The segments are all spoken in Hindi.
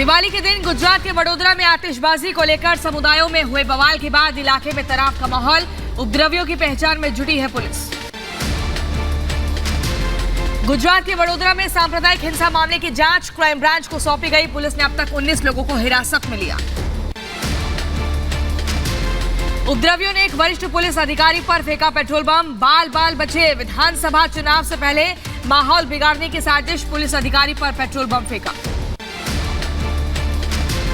दिवाली के दिन गुजरात के वडोदरा में आतिशबाजी को लेकर समुदायों में हुए बवाल के बाद इलाके में तनाव का माहौल। उपद्रवियों की पहचान में जुटी है पुलिस। गुजरात के वडोदरा में सांप्रदायिक हिंसा मामले की जांच क्राइम ब्रांच को सौंपी गई। पुलिस ने अब तक 19 लोगों को हिरासत में लिया। उपद्रवियों ने एक वरिष्ठ पुलिस अधिकारी पर फेंका पेट्रोल बम। बाल बाल बचे। विधानसभा चुनाव से पहले माहौल बिगाड़ने की साजिश। पुलिस अधिकारी पर पेट्रोल बम फेंका।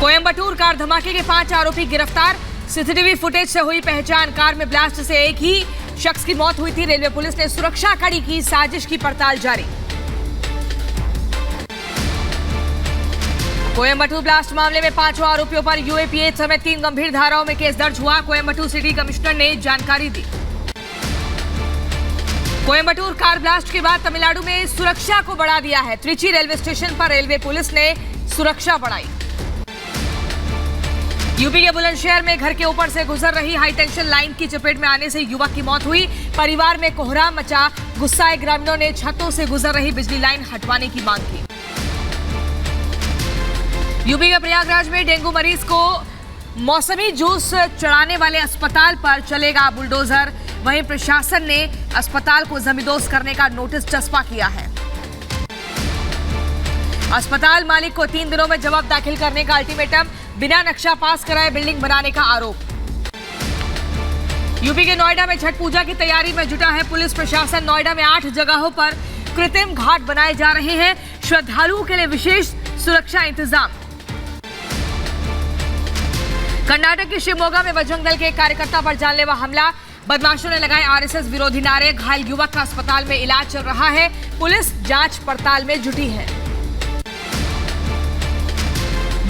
कोयंबटूर कार धमाके के 5 आरोपी गिरफ्तार। सीसीटीवी फुटेज से हुई पहचान। कार में ब्लास्ट से एक ही शख्स की मौत हुई थी। रेलवे पुलिस ने सुरक्षा कड़ी की। साजिश की पड़ताल जारी। कोयंबटूर ब्लास्ट मामले में 5 आरोपियों पर यूएपीए समेत 3 गंभीर धाराओं में केस दर्ज हुआ। कोयंबटूर सिटी कमिश्नर ने जानकारी दी। कोयंबटूर कार ब्लास्ट के बाद तमिलनाडु में सुरक्षा को बढ़ा दिया है। त्रिची रेलवे स्टेशन पर रेलवे पुलिस ने सुरक्षा बढ़ाई। यूपी के बुलंदशहर में घर के ऊपर से गुजर रही हाईटेंशन लाइन की चपेट में आने से युवक की मौत हुई। परिवार में कोहराम मचा। गुस्साए ग्रामीणों ने छतों से गुजर रही बिजली लाइन हटवाने की मांग की। यूपी के प्रयागराज में डेंगू मरीज को मौसमी जूस चढ़ाने वाले अस्पताल पर चलेगा बुलडोजर। वहीं प्रशासन ने अस्पताल को जमींदोज करने का नोटिस चस्पा किया है। अस्पताल मालिक को 3 दिनों में जवाब दाखिल करने का अल्टीमेटम। बिना नक्शा पास कराए बिल्डिंग बनाने का आरोप। यूपी के नोएडा में छठ पूजा की तैयारी में जुटा है पुलिस प्रशासन। नोएडा में 8 जगहों पर कृत्रिम घाट बनाए जा रहे हैं। श्रद्धालुओं के लिए विशेष सुरक्षा इंतजाम। कर्नाटक के शिवमोगा में बजरंग दल के एक कार्यकर्ता पर जानलेवा हमला। बदमाशों ने लगाए आरएसएस विरोधी नारे। घायल युवक का अस्पताल में इलाज चल रहा है। पुलिस जांच पड़ताल में जुटी है।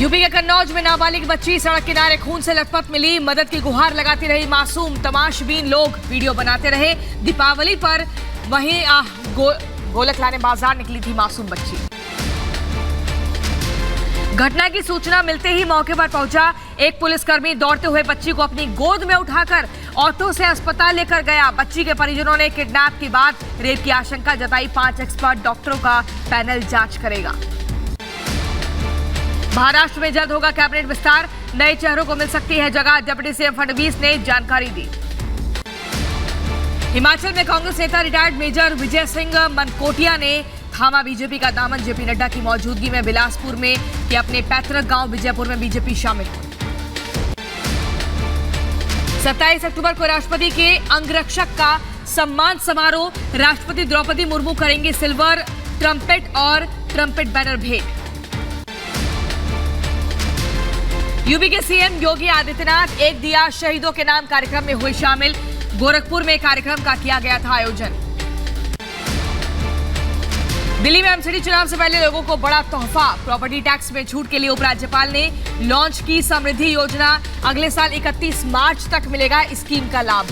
यूपी के कन्नौज में नाबालिग बच्ची सड़क किनारे खून से लथपथ मिली। मदद की गुहार लगाती रही मासूम। तमाशबीन लोग वीडियो बनाते रहे। दीपावली पर वहीं गोलक लाने बाजार निकली थी मासूम बच्ची। घटना की सूचना मिलते ही मौके पर पहुंचा एक पुलिसकर्मी दौड़ते हुए बच्ची को अपनी गोद में उठाकर ऑटो से अस्पताल लेकर गया। बच्ची के परिजनों ने किडनैप के बाद रेप की आशंका जताई। 5 एक्सपर्ट डॉक्टरों का पैनल जांच करेगा। महाराष्ट्र में जल्द होगा कैबिनेट विस्तार। नए चेहरों को मिल सकती है जगह। डिप्टी सीएम फडणवीस ने जानकारी दी। हिमाचल में कांग्रेस नेता रिटायर्ड मेजर विजय सिंह मनकोटिया ने थामा बीजेपी का दामन। जेपी नड्डा की मौजूदगी में बिलासपुर में कि अपने पैतृक गांव विजयपुर में बीजेपी शामिल हुई। 27 अक्टूबर को राष्ट्रपति के अंगरक्षक का सम्मान समारोह। राष्ट्रपति द्रौपदी मुर्मू करेंगे सिल्वर ट्रम्पेट और ट्रम्पेट बैनर भेंट। यूपी के सीएम योगी आदित्यनाथ एक दिया शहीदों के नाम कार्यक्रम में हुए शामिल। गोरखपुर में कार्यक्रम का किया गया था आयोजन। दिल्ली में एमसीडी चुनाव से पहले लोगों को बड़ा तोहफा। प्रॉपर्टी टैक्स में छूट के लिए उपराज्यपाल ने लॉन्च की समृद्धि योजना। अगले साल 31 मार्च तक मिलेगा इस स्कीम का लाभ।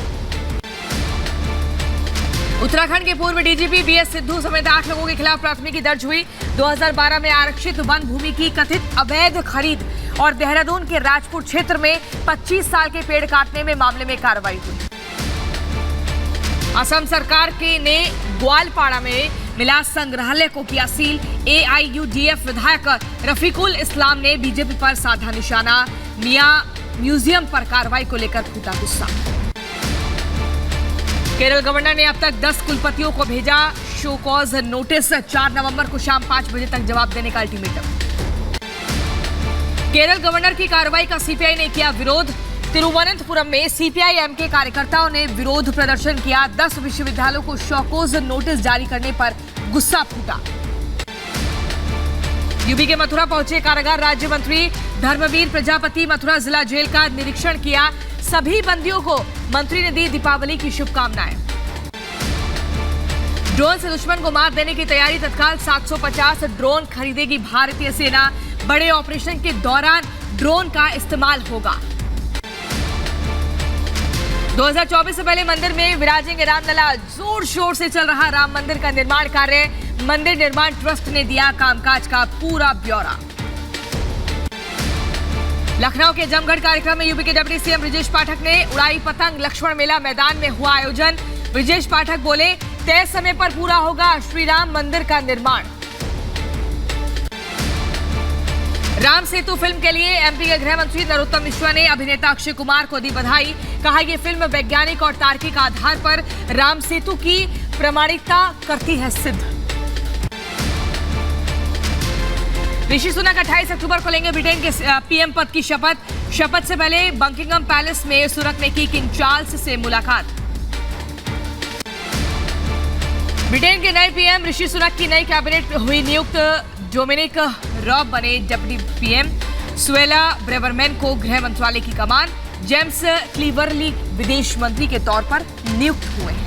उत्तराखंड के पूर्व डीजीपी बीएस सिद्धू समेत 8 लोगों के खिलाफ प्राथमिकी दर्ज हुई। 2012 में आरक्षित वन भूमि की कथित अवैध खरीद और देहरादून के राजपुर क्षेत्र में 25 साल के पेड़ काटने में मामले में कार्रवाई हुई। असम सरकार ने ग्वालपाड़ा में मिला संग्रहालय को किया सील। एआईयूडीएफ विधायक रफीकुल इस्लाम ने बीजेपी पर साधा निशाना। मियां म्यूजियम पर कार्रवाई को लेकर फूटा गुस्सा। केरल गवर्नर ने अब तक 10 कुलपतियों को भेजा शो कॉज नोटिस। 4 नवंबर को शाम 5 बजे तक जवाब देने का अल्टीमेटम। केरल गवर्नर की कार्रवाई का सीपीआई ने किया विरोध। तिरुवनंतपुरम में सीपीआई-एम के कार्यकर्ताओं ने विरोध प्रदर्शन किया। 10 विश्वविद्यालयों को शोकॉज नोटिस जारी करने पर गुस्सा फूटा। यूपी के मथुरा पहुंचे कारागार राज्य मंत्री धर्मवीर प्रजापति। मथुरा जिला जेल का निरीक्षण किया। सभी बंदियों को मंत्री ने दी दीपावली की शुभकामनाएं। ड्रोन से दुश्मन को मात देने की तैयारी। तत्काल 750 ड्रोन खरीदेगी भारतीय सेना। बड़े ऑपरेशन के दौरान ड्रोन का इस्तेमाल होगा। 2024 से पहले मंदिर में विराजेंगे रामलला। जोर शोर से चल रहा राम मंदिर का निर्माण कार्य। मंदिर निर्माण ट्रस्ट ने दिया कामकाज का पूरा ब्यौरा। लखनऊ के जमघट कार्यक्रम में यूपी के डिप्टी सीएम ब्रजेश पाठक ने उड़ाई पतंग। लक्ष्मण मेला मैदान में हुआ आयोजन। ब्रजेश पाठक बोले तय समय पर पूरा होगा श्री राम मंदिर का निर्माण। राम सेतु फिल्म के लिए एमपी के गृह मंत्री नरोत्तम मिश्रा ने अभिनेता अक्षय कुमार को दी बधाई। कहा ये फिल्म वैज्ञानिक और तार्किक आधार पर राम सेतु की प्रामाणिकता करती है सिद्ध। ऋषि सुनक 28 अक्टूबर को लेंगे ब्रिटेन के पीएम पद की शपथ से पहले बकिंघम पैलेस में सुनक ने की किंग चार्ल्स से मुलाकात। ब्रिटेन के नए पीएम ऋषि सुनक की नई कैबिनेट हुई नियुक्त। डोमिनिक रॉब बने डिप्टी पीएम। सुएला ब्रेवरमैन को गृह मंत्रालय की कमान। जेम्स क्लीवरली विदेश मंत्री के तौर पर नियुक्त हुए हैं।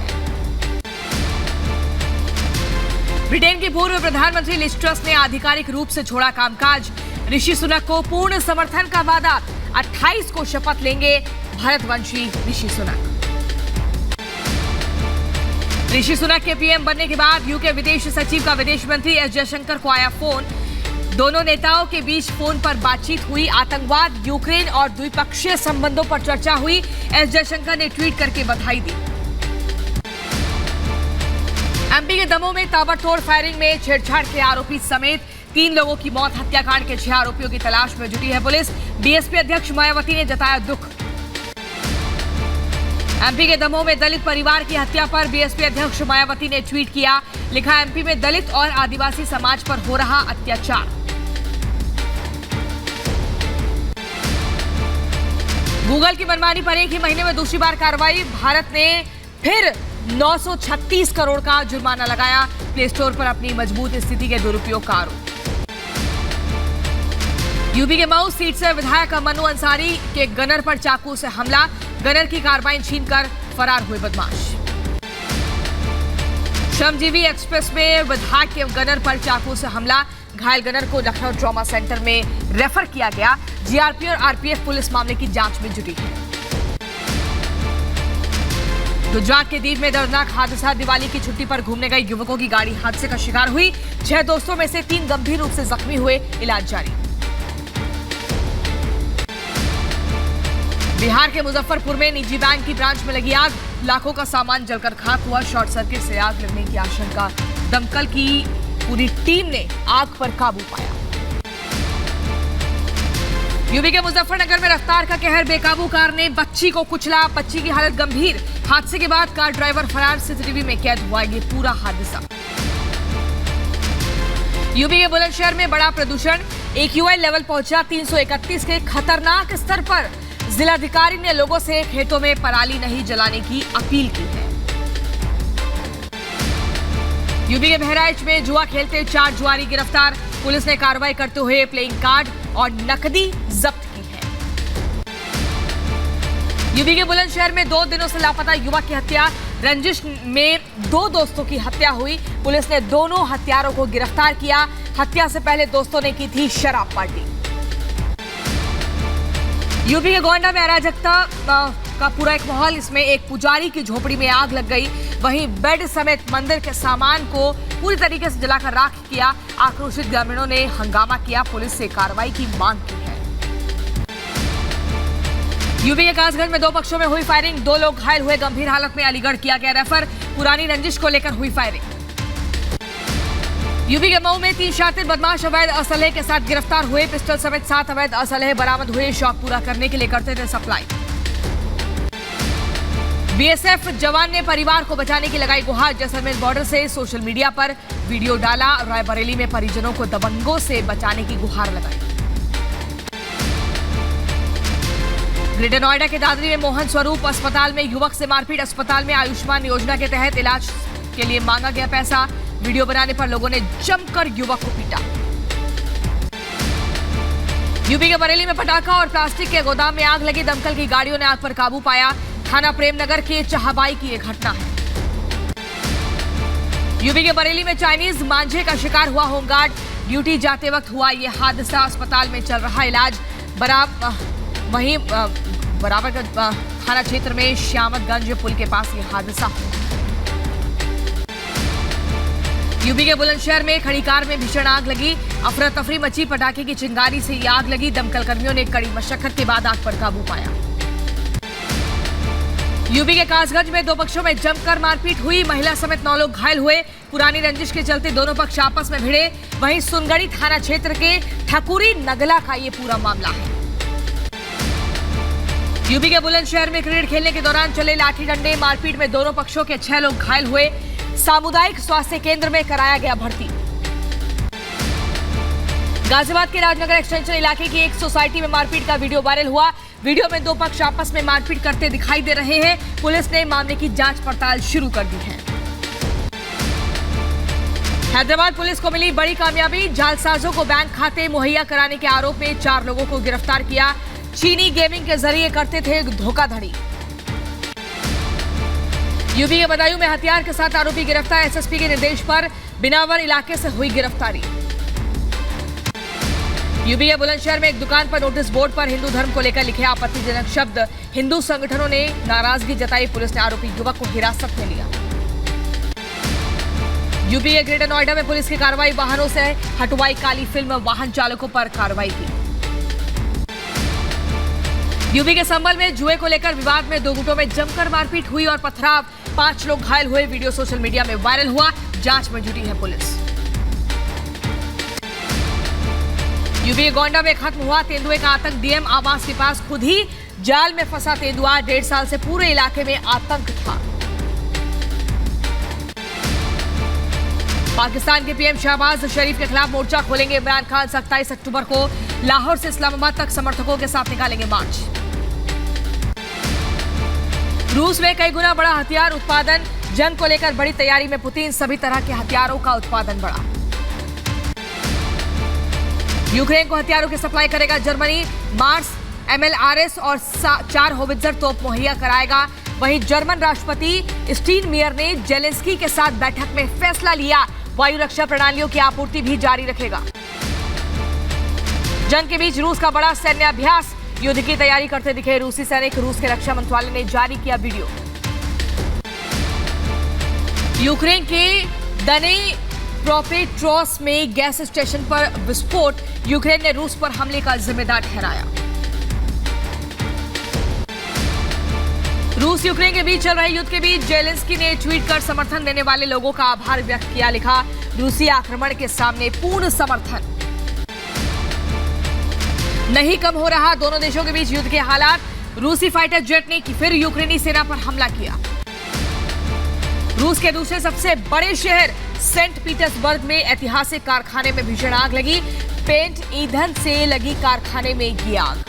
ब्रिटेन के पूर्व प्रधानमंत्री लिज ट्रस ने आधिकारिक रूप से छोड़ा कामकाज। ऋषि सुनक को पूर्ण समर्थन का वादा। 28 को शपथ लेंगे भारतवंशी ऋषि सुनक। ऋषि सुनक के पीएम बनने के बाद यूके विदेश सचिव का विदेश मंत्री एस जयशंकर को आया फोन। दोनों नेताओं के बीच फोन पर बातचीत हुई। आतंकवाद, यूक्रेन और द्विपक्षीय संबंधों पर चर्चा हुई। एस जयशंकर ने ट्वीट करके बधाई दी। एमपी के दमोह में ताबड़तोड़ फायरिंग में छेड़छाड़ के आरोपी समेत 3 लोगों की मौत। हत्याकांड के 6 आरोपियों की तलाश में जुटी है पुलिस। बीएसपी अध्यक्ष मायावती ने जताया दुख। एमपी के दमोह में दलित परिवार की हत्या पर बीएसपी अध्यक्ष मायावती ने ट्वीट किया। लिखा, एमपी में दलित और आदिवासी समाज पर हो रहा अत्याचार। गूगल की मनमानी पर एक ही महीने में दूसरी बार कार्रवाई। भारत ने फिर 936 करोड़ का जुर्माना लगाया। प्ले स्टोर पर अपनी मजबूत स्थिति के दुरुपयोग का आरोप। यूपी के मऊ सीट से विधायक मनु अंसारी के गनर पर चाकू से हमला। गनर की कार्बाइन छीनकर फरार हुए बदमाश। श्रमजीवी एक्सप्रेस में विधायक के गनर पर चाकू से हमला। घायल गनर को लखनऊ ट्रॉमा सेंटर में रेफर किया गया। जीआरपी और आरपीएफ पुलिस मामले की जांच में जुटी है। गुजरात के दीव में दर्दनाक हादसा। दिवाली की छुट्टी पर घूमने गए युवकों की गाड़ी हादसे का शिकार हुई। 6 दोस्तों में से 3 गंभीर रूप से जख्मी हुए। इलाज जारी। बिहार के मुजफ्फरपुर में निजी बैंक की ब्रांच में लगी आग। लाखों का सामान जलकर खाक हुआ। शॉर्ट सर्किट से आग लगने की आशंका। दमकल की पूरी टीम ने आग पर काबू पाया। यूपी के मुजफ्फरनगर में रफ्तार का कहर। बेकाबू कार ने बच्ची को कुचला। बच्ची की हालत गंभीर। हादसे के बाद कार ड्राइवर फरार। सीसीटीवी में कैद हुआ ये पूरा हादसा। यूपी के बुलंदशहर में बड़ा प्रदूषण। AQI लेवल पहुंचा 331 के खतरनाक स्तर पर। जिलाधिकारी ने लोगों से खेतों में पराली नहीं जलाने की अपील की है। यूपी के बहराइच में जुआ खेलते 4 जुआरी गिरफ्तार। पुलिस ने कार्रवाई करते हुए प्लेइंग कार्ड और नकदी जब्त की है। यूपी के बुलंदशहर में 2 दिनों से लापता युवक की हत्या। रंजिश में 2 दोस्तों की हत्या हुई। पुलिस ने दोनों हत्यारों को गिरफ्तार किया। हत्या से पहले दोस्तों ने की थी शराब पार्टी। यूपी के गोंडा में अराजकता का पूरा एक माहौल। इसमें एक पुजारी की झोपड़ी में आग लग गई। वहीं बेड समेत मंदिर के सामान को पूरी तरीके से जलाकर राख किया। आक्रोशित ग्रामीणों ने हंगामा किया। पुलिस से कार्रवाई की मांग की है। यूपी के कासगंज में 2 पक्षों में हुई फायरिंग। 2 लोग घायल हुए। गंभीर हालत में अलीगढ़ किया गया रेफर। पुरानी रंजिश को लेकर हुई फायरिंग। यूपी के मऊ में 3 शातिर बदमाश अवैध असलहे के साथ गिरफ्तार हुए। पिस्टल समेत 7 अवैध असलहे बरामद हुए। शौक पूरा करने के लिए करते थे सप्लाई। बीएसएफ जवान ने परिवार को बचाने की लगाई गुहार। जैसलमेर बॉर्डर से सोशल मीडिया पर वीडियो डाला। रायबरेली में परिजनों को दबंगों से बचाने की गुहार लगाई। ग्रेटर नोएडा के दादरी में मोहन स्वरूप अस्पताल में युवक से मारपीट। अस्पताल में आयुष्मान योजना के तहत इलाज के लिए मांगा गया पैसा। वीडियो बनाने पर लोगों ने जमकर युवक को पीटा। यूपी के बरेली में पटाखा और प्लास्टिक के गोदाम में आग लगी। दमकल की गाड़ियों ने आग पर काबू पाया। थाना प्रेमनगर के चाहबाई की यह घटना है। यूपी के बरेली में चाइनीज मांझे का शिकार हुआ होमगार्ड। ड्यूटी जाते वक्त हुआ यह हादसा। अस्पताल में चल रहा इलाज। वहीं बराबरगंज थाना क्षेत्र में श्यामतगंज पुल के पास यह हादसा हुआ। यूपी के बुलंदशहर में खड़ी कार में भीषण आग लगी। अफरा तफरी मची। पटाखे की चिंगारी से यह आग लगी। दमकल कर्मियों ने कड़ी मशक्कत के बाद आग पर काबू पाया। यूपी के कासगंज में दो पक्षों में जमकर मारपीट हुई। महिला समेत 9 लोग घायल हुए। पुरानी रंजिश के चलते दोनों पक्ष आपस में भिड़े। वहीं सुनगढ़ी थाना क्षेत्र के ठकुरी नगला का ये पूरा मामला है। यूपी के बुलंदशहर में क्रिकेट खेलने के दौरान चले लाठी डंडे। मारपीट में दोनों पक्षों के 6 लोग घायल हुए। सामुदायिक स्वास्थ्य केंद्र में कराया गया भर्ती। गाजियाबाद के राजनगर एक्सटेंशन इलाके की एक सोसाइटी में मारपीट का वीडियो वायरल हुआ। वीडियो में दो पक्ष आपस में मारपीट करते दिखाई दे रहे हैं। पुलिस ने मामले की जांच पड़ताल शुरू कर दी है। हैदराबाद पुलिस को मिली बड़ी कामयाबी। जालसाजों को बैंक खाते मुहैया कराने के आरोप में 4 लोगों को गिरफ्तार किया। चीनी गेमिंग के जरिए करते थे धोखाधड़ी। यूपी के बदायूं में हथियार के साथ आरोपी गिरफ्तार। एसएसपी के निर्देश पर बिनावर इलाके से हुई गिरफ्तारी। यूपी के बुलंदशहर में एक दुकान पर नोटिस बोर्ड पर हिंदू धर्म को लेकर लिखे आपत्तिजनक शब्द। हिंदू संगठनों ने नाराजगी जताई। पुलिस ने आरोपी युवक को हिरासत में लिया। यूपी के ग्रेटर नोएडा में पुलिस की कार्रवाई। वाहनों से हटवाई काली फिल्म। वाहन चालकों पर कार्रवाई की। यूपी के संभल में जुए को लेकर विवाद में 2 गुटों में जमकर मारपीट हुई और पथराव। 5 लोग घायल हुए। वीडियो सोशल मीडिया में वायरल हुआ। जांच में जुटी है पुलिस। यूपी के गोंडा में खत्म हुआ तेंदुए का आतंक। डीएम आवास के पास खुद ही जाल में फंसा तेंदुआ। 1.5 साल से पूरे इलाके में आतंक था। पाकिस्तान के पीएम शहबाज शरीफ के खिलाफ मोर्चा खोलेंगे इमरान खान। 27 अक्टूबर को लाहौर से इस्लामाबाद तक समर्थकों के साथ निकालेंगे मार्च। रूस में कई गुना बढ़ा हथियार उत्पादन। जंग को लेकर बड़ी तैयारी में पुतिन। सभी तरह के हथियारों का उत्पादन बढ़ा। यूक्रेन को हथियारों की सप्लाई करेगा जर्मनी। मार्स, MLRS और 4 होवित्जर तोप मुहैया कराएगा। वहीं जर्मन राष्ट्रपति स्टीनमियर ने जेलेंस्की के साथ बैठक में फैसला लिया। वायु रक्षा प्रणालियों की आपूर्ति भी जारी रखेगा। जंग के बीच रूस का बड़ा सैन्य अभ्यास। युद्ध की तैयारी करते दिखे रूसी सैनिक। रूस के रक्षा मंत्रालय ने जारी किया वीडियो। यूक्रेन के दनीप्रोपेट्रोव्स्क में गैस स्टेशन पर विस्फोट। यूक्रेन ने रूस पर हमले का जिम्मेदार ठहराया। रूस यूक्रेन के बीच चल रहे युद्ध के बीच जेलेंस्की ने ट्वीट कर समर्थन देने वाले लोगों का आभार व्यक्त किया। लिखा, रूसी आक्रमण के सामने पूर्ण समर्थन। नहीं कम हो रहा दोनों देशों के बीच युद्ध के हालात। रूसी फाइटर जेट ने फिर यूक्रेनी सेना पर हमला किया। रूस के दूसरे सबसे बड़े शहर सेंट पीटर्सबर्ग में ऐतिहासिक कारखाने में भीषण आग लगी। पेंट ईंधन से लगी कारखाने में ये आग।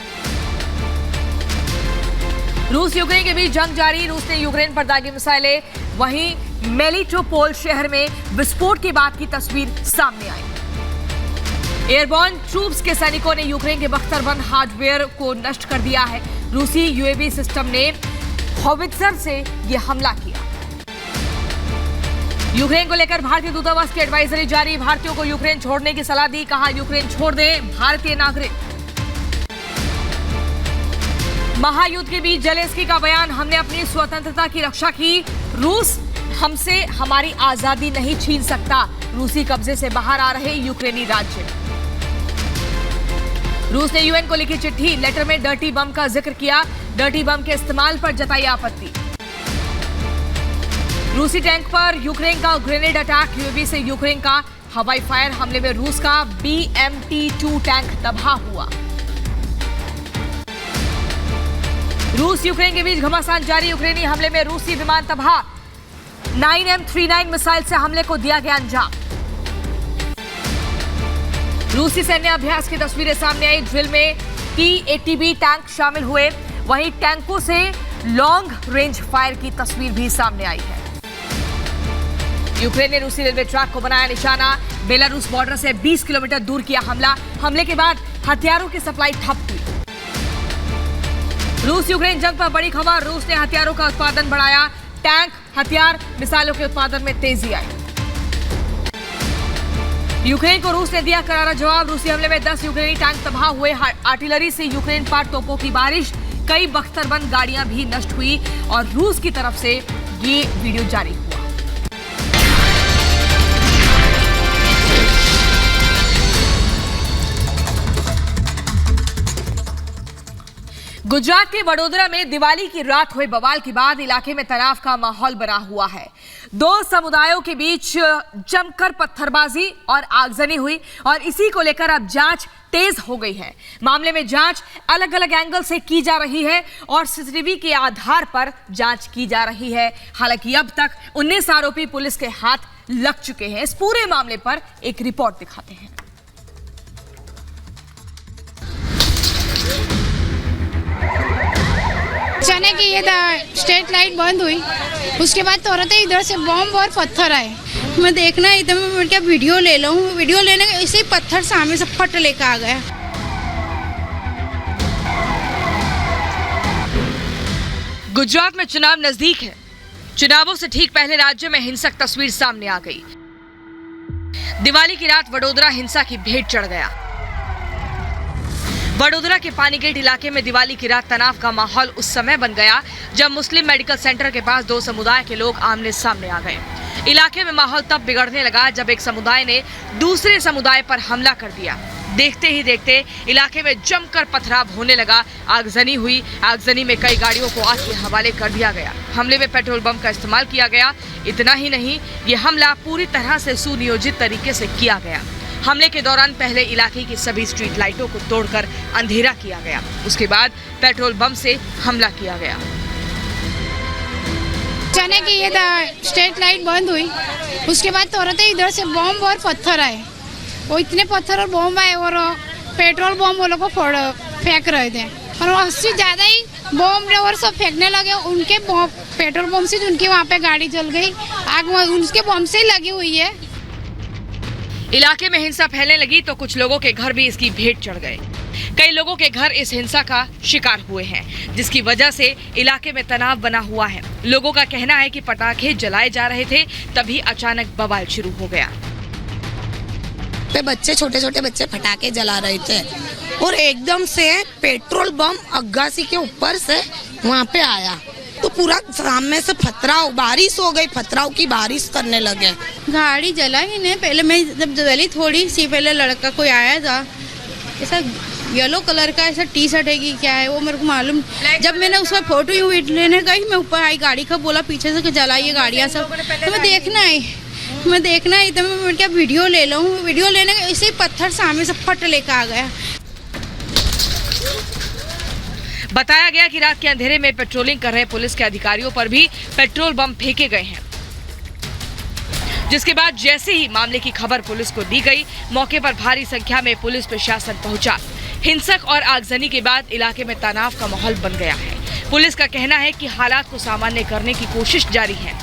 रूस यूक्रेन के बीच जंग जारी। रूस ने यूक्रेन पर दागी मिसाइलें। वहीं मेलिटोपोल शहर में विस्फोट के बाद की तस्वीर सामने आई। एयरबॉर्न ट्रूप्स के सैनिकों ने यूक्रेन के बख्तरबंद हार्डवेयर को नष्ट कर दिया है। रूसी यूएवी सिस्टम ने होवित्जर से यह हमला किया। यूक्रेन को लेकर भारतीय दूतावास की एडवाइजरी जारी। भारतीयों को यूक्रेन छोड़ने की सलाह दी। कहा, यूक्रेन छोड़ दें भारतीय नागरिक। महायुद्ध के बीच जेलेंस्की का बयान। हमने अपनी स्वतंत्रता की रक्षा की। रूस हमसे हमारी आजादी नहीं छीन सकता। रूसी कब्जे से बाहर आ रहे यूक्रेनी राज्य। रूस ने यूएन को लिखी चिट्ठी। लेटर में डर्टी बम का जिक्र किया। डर्टी बम के इस्तेमाल पर जताई आपत्ति। रूसी टैंक पर यूक्रेन का ग्रेनेड अटैक। यूएवी से यूक्रेन का हवाई फायर। हमले में रूस का BMT-2 टैंक तबाह हुआ। रूस यूक्रेन के बीच घमासान जारी। यूक्रेनी हमले में रूसी विमान तबाह। 9M39 मिसाइल से हमले को दिया गया अंजाम। रूसी सैन्य अभ्यास की तस्वीरें सामने आई। ड्रिल में T-80B टैंक शामिल हुए। वहीं टैंकों से लॉन्ग रेंज फायर की तस्वीर भी सामने आई है। यूक्रेन ने रूसी रेलवे ट्रैक को बनाया निशाना। बेलारूस बॉर्डर से 20 किलोमीटर दूर किया हमला। हमले के बाद हथियारों की सप्लाई ठप हुई। रूस यूक्रेन जंग पर बड़ी खबर। रूस ने हथियारों का उत्पादन बढ़ाया। टैंक, हथियार, मिसाइलों के उत्पादन में तेजी आई। यूक्रेन को रूस ने दिया करारा जवाब। रूसी हमले में 10 यूक्रेनी टैंक तबाह हुए। आर्टिलरी से यूक्रेन पर तोपों की बारिश। कई बख्तरबंद गाड़ियां भी नष्ट हुई और रूस की तरफ से ये वीडियो जारी हुआ। गुजरात के वडोदरा में दिवाली की रात हुए बवाल के बाद इलाके में तनाव का माहौल बना हुआ है। दो समुदायों के बीच जमकर पत्थरबाजी और आगजनी हुई और इसी को लेकर अब जांच तेज हो गई है। मामले में जांच अलग अलग एंगल से की जा रही है और सीसीटीवी के आधार पर जांच की जा रही है। हालांकि अब तक 19 आरोपी पुलिस के हाथ लग चुके हैं। इस पूरे मामले पर एक रिपोर्ट दिखाते हैं। अचानक ये स्ट्रीट लाइट बंद हुई, उसके बाद तुरंत इधर से बम और पत्थर आए। मैं देखना इधर मैं क्या वीडियो ले लूं, वीडियो लेने के इसे पत्थर सामने से फट लेकर आ गया। गुजरात में चुनाव नजदीक है। चुनावों से ठीक पहले राज्य में हिंसक तस्वीर सामने आ गई। दिवाली की रात वडोदरा हिंसा की भेंट चढ़ गया। वडोदरा के पानीगेट इलाके में दिवाली की रात तनाव का माहौल उस समय बन गया जब मुस्लिम मेडिकल सेंटर के पास दो समुदाय के लोग आमने सामने आ गए। इलाके में माहौल तब बिगड़ने लगा जब एक समुदाय ने दूसरे समुदाय पर हमला कर दिया। देखते ही देखते इलाके में जमकर पथराव होने लगा। आगजनी हुई। आगजनी में कई गाड़ियों को आग के हवाले कर दिया गया। हमले में पेट्रोल बम का इस्तेमाल किया गया। इतना ही नहीं, ये हमला पूरी तरह से सुनियोजित तरीके से किया गया। हमले के दौरान पहले इलाके की सभी स्ट्रीट लाइटों को तोड़कर अंधेरा किया गया। उसके बाद पेट्रोल बम से हमला किया गया। अचानक ये स्ट्रीट लाइट बंद हुई, उसके बाद तुरंत इधर से बम और पत्थर आए। वो इतने पत्थर और बम आए और पेट्रोल बम वो लोग को फेंक रहे थे और उससे ज्यादा ही बम और सब फेंकने लगे। उनके पेट्रोल बम से उनकी वहाँ पे गाड़ी जल गई। आग उनके बम से ही लगी हुई है। इलाके में हिंसा फैलने लगी तो कुछ लोगों के घर भी इसकी भेंट चढ़ गए। कई लोगों के घर इस हिंसा का शिकार हुए हैं, जिसकी वजह से इलाके में तनाव बना हुआ है। लोगों का कहना है कि पटाखे जलाए जा रहे थे, तभी अचानक बवाल शुरू हो गया। बच्चे छोटे छोटे बच्चे पटाखे जला रहे थे और एकदम से पेट्रोल बम अग्गासी के ऊपर से वहाँ पे आया तो पूरा सामने से पथराव, बारिश हो गई, पथराव की बारिश करने लगे। गाड़ी जला ही नहीं। पहले मैं जब जली थोड़ी सी पहले लड़का कोई आया था, ऐसा येलो कलर का ऐसा टी शर्ट है कि क्या है वो मेरे को मालूम। जब मैंने उसका फोटो यूँ लेने गई, मैं ऊपर आई गाड़ी का, बोला पीछे से जलाइए गाड़ियाँ सब। तो मैं देखना आई तो मैं क्या वीडियो ले लूँ, वीडियो लेने के इसे पत्थर सामने से फट लेकर आ गया। बताया गया कि रात के अंधेरे में पेट्रोलिंग कर रहे पुलिस के अधिकारियों पर भी पेट्रोल बम फेंके गए हैं, जिसके बाद जैसे ही मामले की खबर पुलिस को दी गई, मौके पर भारी संख्या में पुलिस प्रशासन पहुंचा। हिंसक और आगजनी के बाद इलाके में तनाव का माहौल बन गया है। पुलिस का कहना है कि हालात को सामान्य करने की कोशिश जारी है।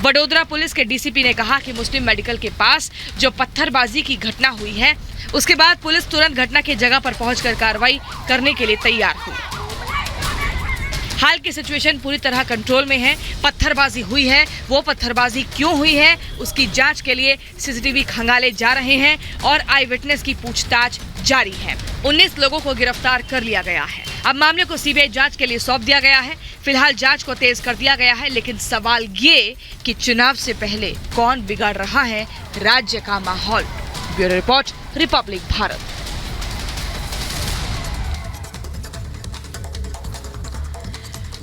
वडोदरा पुलिस के डीसीपी ने कहा कि मुस्लिम मेडिकल के पास जो पत्थरबाजी की घटना हुई है, उसके बाद पुलिस तुरंत घटना की जगह पर पहुंचकर कार्रवाई करने के लिए तैयार हुई। हाल की सिचुएशन पूरी तरह कंट्रोल में है। पत्थरबाजी हुई है, वो पत्थरबाजी क्यों हुई है, उसकी जांच के लिए सीसीटीवी खंगाले जा रहे हैं और आई विटनेस की पूछताछ जारी है। 19 लोगों को गिरफ्तार कर लिया गया है। अब मामले को सीबीआई जांच के लिए सौंप दिया गया है। फिलहाल जांच को तेज कर दिया गया है, लेकिन सवाल ये कि चुनाव से पहले कौन बिगाड़ रहा है राज्य का माहौल। Bureau report, Republic Bharat.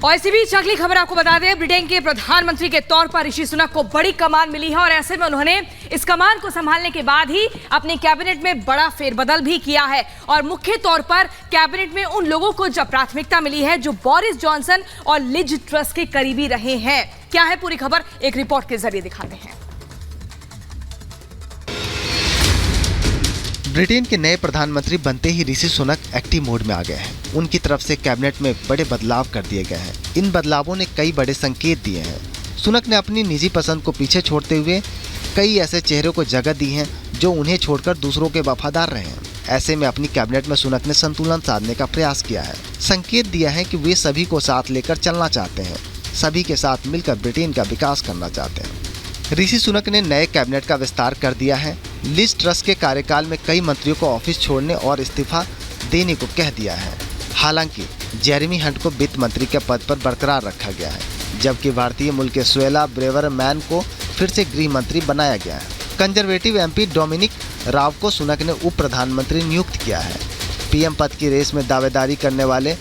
और इसी बीच अगली खबर आपको बता दें, ब्रिटेन के प्रधानमंत्री के तौर पर ऋषि सुनक को बड़ी कमान मिली है और ऐसे में उन्होंने इस कमान को संभालने के बाद ही अपने कैबिनेट में बड़ा फेरबदल भी किया है और मुख्य तौर पर कैबिनेट में उन लोगों को जब प्राथमिकता मिली है जो बोरिस जॉनसन और लिज ट्रस के करीबी रहे हैं। क्या है पूरी खबर, एक रिपोर्ट के जरिए दिखाते हैं। ब्रिटेन के नए प्रधानमंत्री बनते ही ऋषि सुनक एक्टिव मोड में आ गए हैं। उनकी तरफ से कैबिनेट में बड़े बदलाव कर दिए गए हैं। इन बदलावों ने कई बड़े संकेत दिए हैं। सुनक ने अपनी निजी पसंद को पीछे छोड़ते हुए कई ऐसे चेहरों को जगह दी है जो उन्हें छोड़कर दूसरों के वफादार रहे हैं। ऐसे में अपनी कैबिनेट में सुनक ने संतुलन साधने का प्रयास किया है। संकेत दिया है कि वे सभी को साथ लेकर चलना चाहते हैं, सभी के साथ मिलकर ब्रिटेन का विकास करना चाहते हैं। ऋषि सुनक ने नए कैबिनेट का विस्तार कर दिया है। लिज ट्रस के कार्यकाल में कई मंत्रियों को ऑफिस छोड़ने और इस्तीफा देने को कह दिया है। हालांकि जेरेमी हंट को वित्त मंत्री के पद पर बरकरार रखा गया है, जबकि भारतीय मूल के सुएला ब्रेवरमैन को फिर से गृह मंत्री बनाया गया है। कंजर्वेटिव एमपी डोमिनिक राव को सुनक ने उप प्रधानमंत्री नियुक्त किया है। पीएम पद की रेस में दावेदारी करने वाले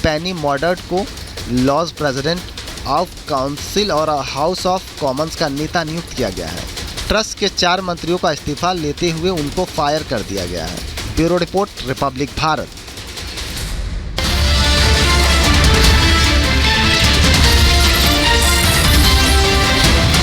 पेनी मॉडर्ट को लॉज प्रेसिडेंट ऑफ काउंसिल और हाउस ऑफ कॉमन्स का नेता नियुक्त किया गया है। ट्रस्ट के 4 मंत्रियों का इस्तीफा लेते हुए उनको फायर कर दिया गया है। Bureau report, Republic Bharat.